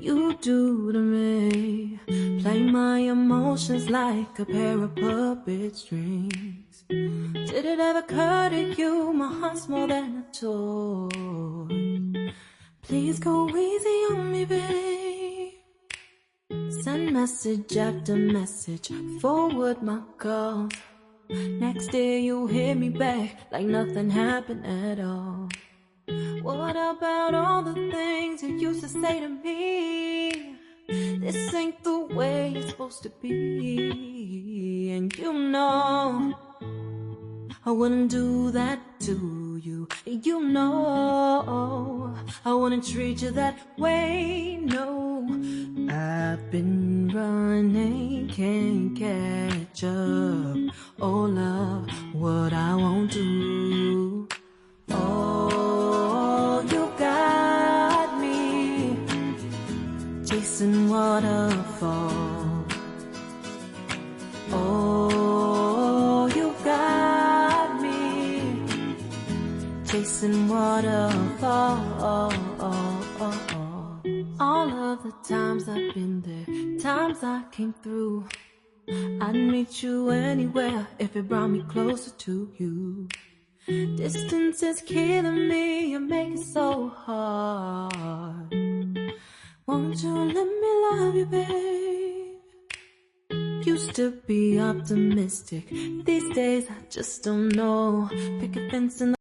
you do to me. Play my emotions like a pair of puppet strings. Did it ever occur to you my heart's more than a toy? Please go easy on me, babe. Send message after message, forward my calls. Next day you hit me back like nothing happened at all. What about all the things you used to say to me? This ain't the way it's supposed to be. And you know I wouldn't do that to you. You know I wouldn't treat you that way, no. I've been running, can't catch up. Oh love, what I won't do. Oh, you got me chasing waterfall. Oh, you got me chasing waterfall. All of the times I've been there, times I came through, I'd meet you anywhere if it brought me closer to you. Distance is killing me, you make it so hard. Won't you let me love you, babe? Used to be optimistic, these days I just don't know. Pick a fence in the